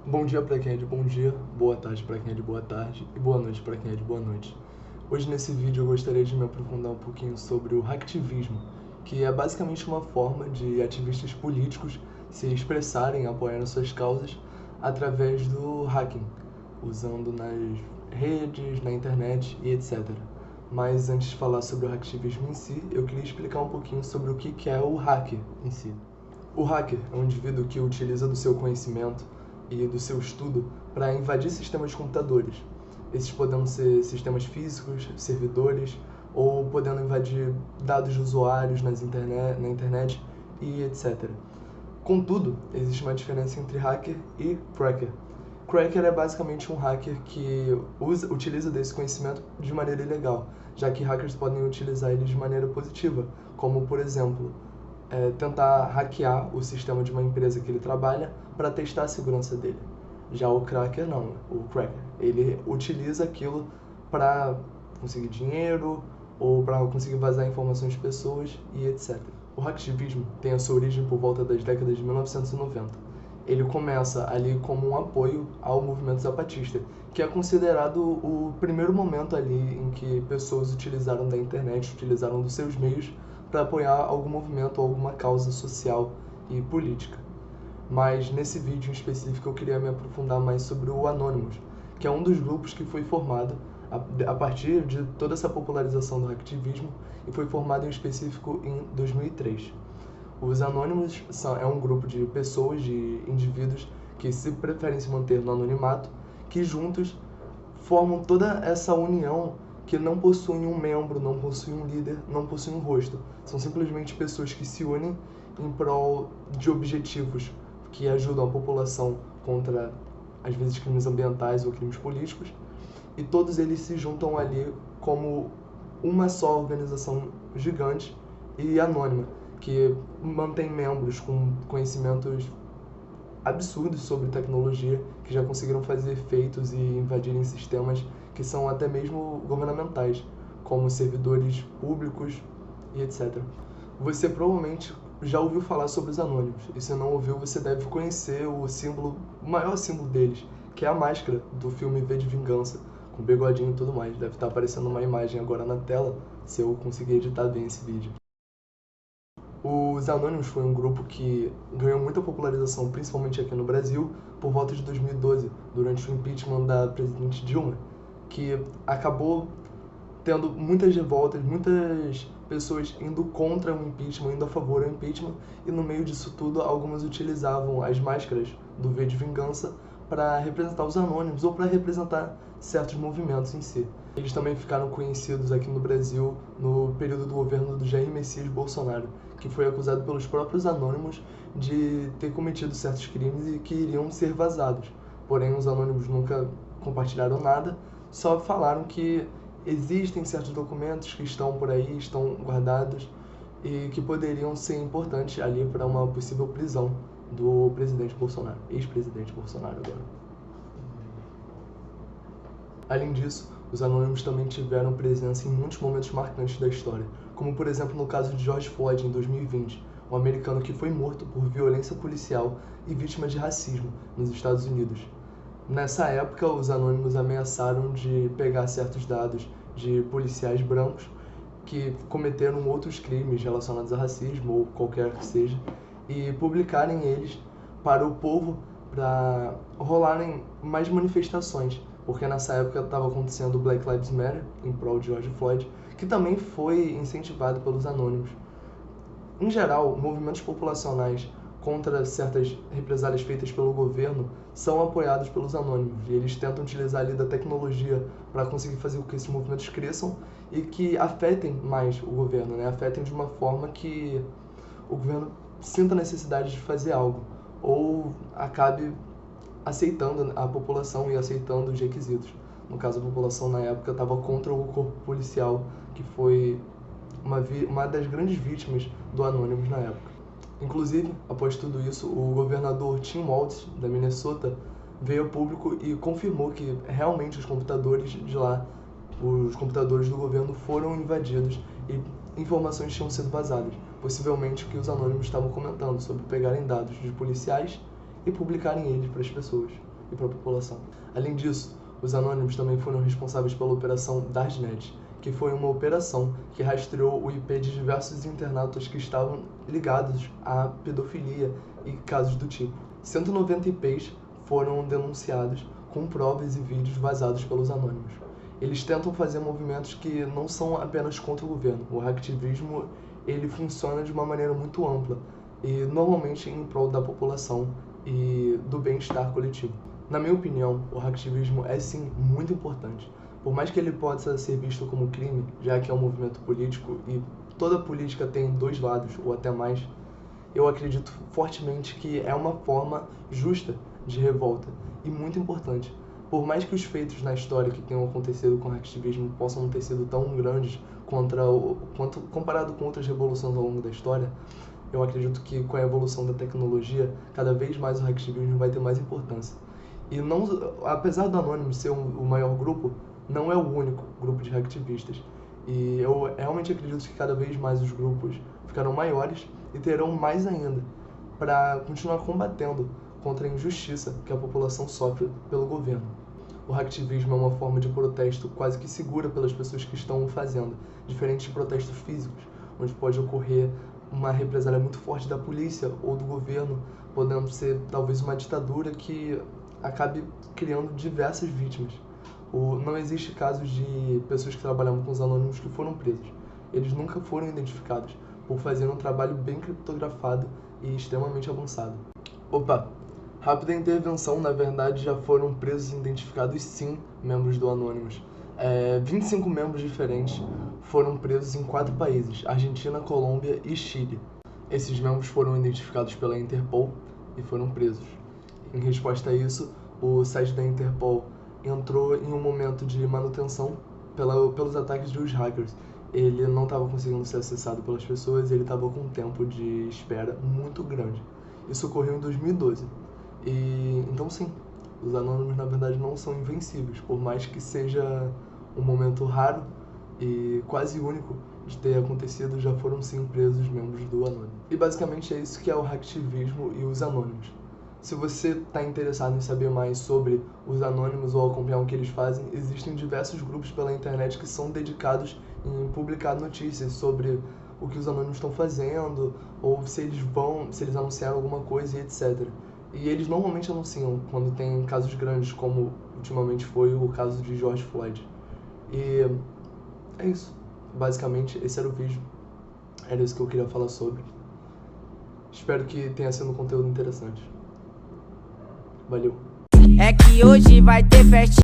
Bom dia para quem é de bom dia, boa tarde para quem é de boa tarde e boa noite para quem é de boa noite. Hoje nesse vídeo eu gostaria de me aprofundar um pouquinho sobre o hacktivismo, que é basicamente uma forma de ativistas políticos se expressarem apoiando suas causas através do hacking, usando nas redes, na internet e etc. Mas antes de falar sobre o hacktivismo em si, eu queria explicar um pouquinho sobre o que é o hacker em si. O hacker é um indivíduo que utiliza do seu conhecimento e do seu estudo para invadir sistemas de computadores. Esses podendo ser sistemas físicos, servidores, ou podendo invadir dados de usuários na internet e etc. Contudo, existe uma diferença entre hacker e cracker. Cracker é basicamente um hacker que utiliza desse conhecimento de maneira ilegal, já que hackers podem utilizar ele de maneira positiva, como, por exemplo, tentar hackear o sistema de uma empresa que ele trabalha para testar a segurança dele. Já o cracker não, o cracker, ele utiliza aquilo para conseguir dinheiro ou para conseguir vazar informações de pessoas e etc. O hacktivismo tem a sua origem por volta das décadas de 1990. Ele começa ali como um apoio ao movimento zapatista, que é considerado o primeiro momento ali em que pessoas utilizaram da internet, utilizaram dos seus meios para apoiar algum movimento ou alguma causa social e política. Mas nesse vídeo em específico eu queria me aprofundar mais sobre o Anonymous, que é um dos grupos que foi formado a partir de toda essa popularização do hacktivismo e foi formado em específico em 2003. Os Anonymous é um grupo de pessoas, de indivíduos que preferem se manter no anonimato, que juntos formam toda essa união que não possuem um membro, não possuem um líder, não possuem um rosto. São simplesmente pessoas que se unem em prol de objetivos que ajudam a população contra, às vezes, crimes ambientais ou crimes políticos, e todos eles se juntam ali como uma só organização gigante e anônima, que mantém membros com conhecimentos absurdos sobre tecnologia, que já conseguiram fazer feitos e invadirem sistemas que são até mesmo governamentais, como servidores públicos e etc. Você provavelmente já ouviu falar sobre os anônimos, e se não ouviu, você deve conhecer o símbolo, o maior símbolo deles, que é a máscara do filme V de Vingança, com bigodinho e tudo mais. Deve estar aparecendo uma imagem agora na tela, se eu conseguir editar bem esse vídeo. Os Anônimos foi um grupo que ganhou muita popularização, principalmente aqui no Brasil, por volta de 2012, durante o impeachment da presidente Dilma, que acabou tendo muitas revoltas, muitas pessoas indo contra o impeachment, indo a favor do impeachment, e no meio disso tudo, algumas utilizavam as máscaras do V de Vingança para representar os anônimos ou para representar certos movimentos em si. Eles também ficaram conhecidos aqui no Brasil no período do governo do Jair Messias Bolsonaro, que foi acusado pelos próprios anônimos de ter cometido certos crimes e que iriam ser vazados. Porém, os anônimos nunca compartilharam nada, só falaram que existem certos documentos que estão por aí, estão guardados e que poderiam ser importantes ali para uma possível prisão do presidente Bolsonaro, ex-presidente Bolsonaro agora. Além disso, os anônimos também tiveram presença em muitos momentos marcantes da história, como por exemplo no caso de George Floyd em 2020, um americano que foi morto por violência policial e vítima de racismo nos Estados Unidos. Nessa época, os anônimos ameaçaram de pegar certos dados de policiais brancos que cometeram outros crimes relacionados a racismo ou qualquer que seja e publicarem eles para o povo para rolarem mais manifestações, porque nessa época estava acontecendo o Black Lives Matter em prol de George Floyd, que também foi incentivado pelos anônimos. Em geral, movimentos populacionais contra certas represálias feitas pelo governo são apoiados pelos anônimos, e eles tentam utilizar ali da tecnologia para conseguir fazer com que esses movimentos cresçam e que afetem mais o governo, né? Afetem de uma forma que o governo sinta a necessidade de fazer algo, ou acabe aceitando a população e aceitando os requisitos. No caso, a população na época estava contra o corpo policial, que foi uma das grandes vítimas do Anonymous na época. Inclusive, após tudo isso, o governador Tim Walz, da Minnesota, veio ao público e confirmou que realmente os computadores de lá, os computadores do governo, foram invadidos e informações tinham sido vazadas, possivelmente que os anônimos estavam comentando sobre pegarem dados de policiais e publicarem eles para as pessoas. e para a população. Além disso, os anônimos também foram responsáveis pela Operação Darknet, que foi uma operação que rastreou o IP de diversos internautas que estavam ligados à pedofilia e casos do tipo. 190 IPs foram denunciados com provas e vídeos vazados pelos anônimos. Eles tentam fazer movimentos que não são apenas contra o governo. O hacktivismo ele funciona de uma maneira muito ampla e normalmente em prol da população e do bem-estar coletivo. Na minha opinião, o hacktivismo é sim muito importante. Por mais que ele possa ser visto como crime, já que é um movimento político e toda política tem dois lados ou até mais, eu acredito fortemente que é uma forma justa de revolta e muito importante. Por mais que os feitos na história que tenham acontecido com o hacktivismo possam não ter sido tão grandes comparado com outras revoluções ao longo da história, eu acredito que com a evolução da tecnologia, cada vez mais o hacktivismo vai ter mais importância. E não, apesar do Anonymous ser o maior grupo, não é o único grupo de hacktivistas. E eu realmente acredito que cada vez mais os grupos ficarão maiores e terão mais ainda para continuar combatendo contra a injustiça que a população sofre pelo governo. O hacktivismo é uma forma de protesto quase que segura pelas pessoas que estão o fazendo, diferente de protestos físicos, onde pode ocorrer uma represália muito forte da polícia ou do governo, podendo ser talvez uma ditadura que acabe criando diversas vítimas. Não existe casos de pessoas que trabalhavam com os anônimos que foram presos. Eles nunca foram identificados por fazer um trabalho bem criptografado e extremamente avançado. Rápida intervenção, na verdade já foram presos e identificados sim membros do Anonymous. 25 membros diferentes foram presos em 4 países, Argentina, Colômbia e Chile. Esses membros foram identificados pela Interpol e foram presos. Em resposta a isso, o site da Interpol entrou em um momento de manutenção pelos ataques dos hackers. Ele não estava conseguindo ser acessado pelas pessoas e ele estava com um tempo de espera muito grande. Isso ocorreu em 2012. Então sim, os anônimos na verdade não são invencíveis, por mais que seja um momento raro e quase único de ter acontecido, já foram sim presos membros do Anonymous. E basicamente é isso que é o hacktivismo e os anônimos. Se você está interessado em saber mais sobre os anônimos ou acompanhar o que eles fazem, existem diversos grupos pela internet que são dedicados em publicar notícias sobre o que os anônimos estão fazendo, ou se eles anunciaram alguma coisa e etc. E eles normalmente anunciam quando tem casos grandes, como ultimamente foi o caso de George Floyd. E é isso. Basicamente, esse era o vídeo. Era isso que eu queria falar sobre. Espero que tenha sido um conteúdo interessante. Valeu. É que hoje vai ter festa.